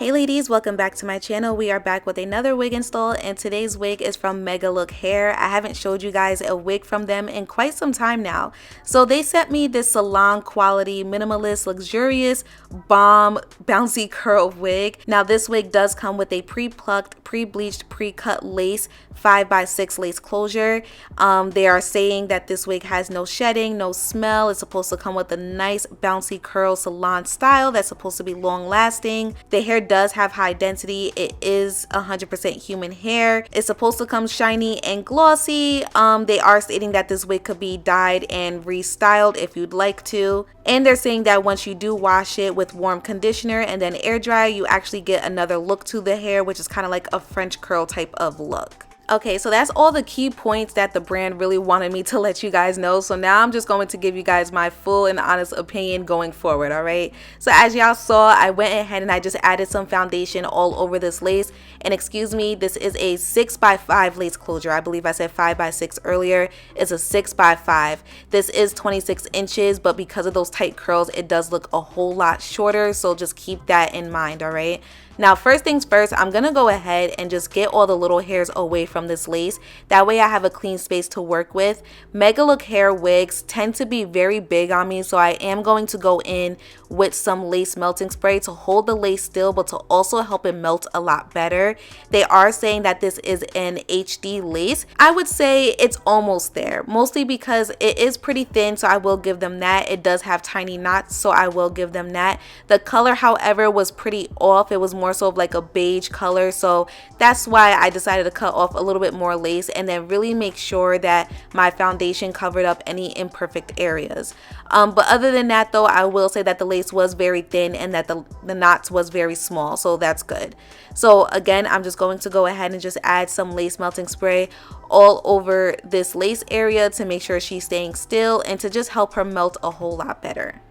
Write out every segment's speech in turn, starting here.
Hey ladies, welcome back to my channel. We are back with another wig install, and today's wig is from Megalook Hair. I haven't showed you guys a wig from them in quite some time now. So they sent me this Salon-Quality Minimalist Luxurious Bomb Bouncy Curl wig. Now this wig does come with a pre-plucked, pre-bleached, pre-cut lace 5x6 lace closure. They are saying that this wig has no shedding, no smell. It's supposed to come with a nice bouncy curl salon style that's supposed to be long lasting. The hair does have high density. It is 100% human hair. It's supposed to come shiny and glossy. They are stating that this wig could be dyed and restyled if you'd like to. And they're saying that once you do wash it with warm conditioner and then air dry, you actually get another look to the hair, which is kind of like a French curl type of look. Okay, so that's all the key points that the brand really wanted me to let you guys know. So now I'm just going to give you guys my full and honest opinion going forward, all right? So as y'all saw, I went ahead and I just added some foundation all over this lace. And excuse me, this is a 6x5 lace closure. I believe I said 5x6 earlier. It's a 6x5. This is 26 inches, but because of those tight curls, it does look a whole lot shorter. So just keep that in mind, all right? Now, first things first, I'm going to go ahead and just get all the little hairs away from this lace. That way I have a clean space to work with. Megalook hair wigs tend to be very big on me, so I am going to go in with some lace melting spray to hold the lace still, but to also help it melt a lot better. They are saying that this is an HD lace. I would say it's almost there, mostly because it is pretty thin, so I will give them that. It does have tiny knots, so I will give them that. The color, however, was pretty off. It was more so of like a beige color, so that's why I decided to cut off a little bit more lace and then really make sure that my foundation covered up any imperfect areas. But other than that though, I will say that the lace was very thin and that the knots was very small, so that's good. So again, I'm just going to go ahead and just add some lace melting spray all over this lace area to make sure she's staying still and to just help her melt a whole lot better.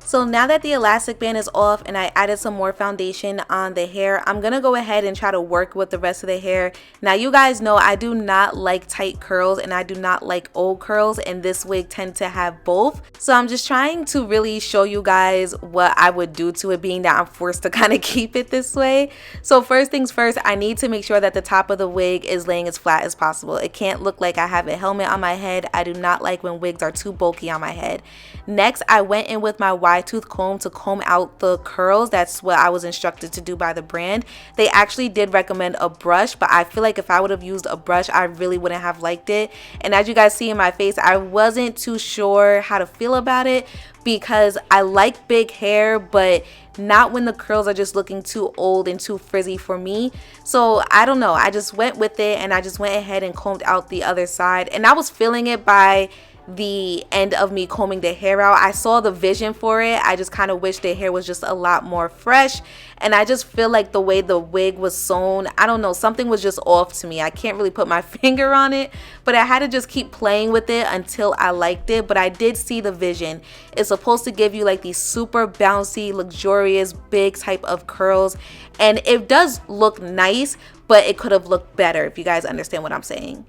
So now that the elastic band is off and I added some more foundation on the hair, I'm going to go ahead and try to work with the rest of the hair. Now you guys know I do not like tight curls and I do not like old curls, and this wig tends to have both. So I'm just trying to really show you guys what I would do to it, being that I'm forced to kind of keep it this way. So first things first, I need to make sure that the top of the wig is laying as flat as possible. It can't look like I have a helmet on my head. I do not like when wigs are too bulky on my head. Next, I went in with my wide tooth comb to comb out the curls. That's what I was instructed to do by the brand. They actually did recommend a brush, but I feel like if I would have used a brush, I really wouldn't have liked it. And as you guys see in my face, I wasn't too sure how to feel about it because I like big hair, but not when the curls are just looking too old and too frizzy for me. So I don't know, I just went with it and I just went ahead and combed out the other side, and I was feeling it by the end of me combing the hair out. I saw the vision for it. I just kind of wish the hair was just a lot more fresh, and I just feel like the way the wig was sewn, I don't know, something was just off to me. I can't really put my finger on it, but I had to just keep playing with it until I liked it. But I did see the vision. It's supposed to give you like these super bouncy, luxurious, big type of curls, and it does look nice, but it could have looked better, if you guys understand what I'm saying.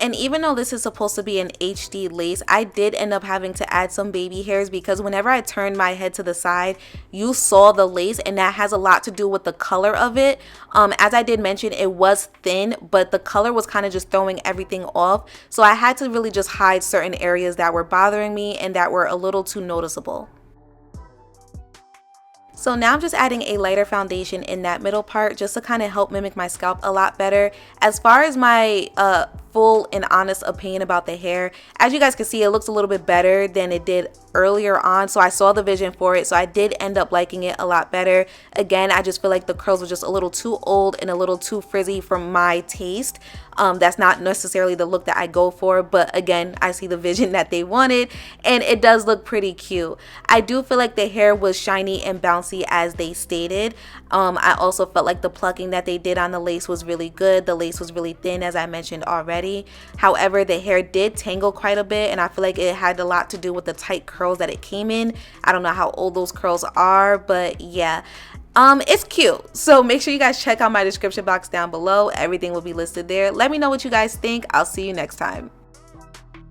And even though this is supposed to be an HD lace, I did end up having to add some baby hairs because whenever I turned my head to the side, you saw the lace, and that has a lot to do with the color of it. As I did mention, it was thin, but the color was kind of just throwing everything off. So I had to really just hide certain areas that were bothering me and that were a little too noticeable. So now I'm just adding a lighter foundation in that middle part just to kind of help mimic my scalp a lot better. As far as my full and honest opinion about the hair, as you guys can see, it looks a little bit better than it did earlier on. So I saw the vision for it, so I did end up liking it a lot better. Again, I just feel like the curls were just a little too old and a little too frizzy for my taste. That's not necessarily the look that I go for, but again, I see the vision that they wanted, and it does look pretty cute. I do feel like the hair was shiny and bouncy as they stated. I also felt like the plucking that they did on the lace was really good. The lace was really thin, as I mentioned already. However, the hair did tangle quite a bit, and I feel like it had a lot to do with the tight curls that it came in. I don't know how old those curls are, but yeah. It's cute. So make sure you guys check out my description box down below. Everything will be listed there. Let me know what you guys think. I'll see you next time.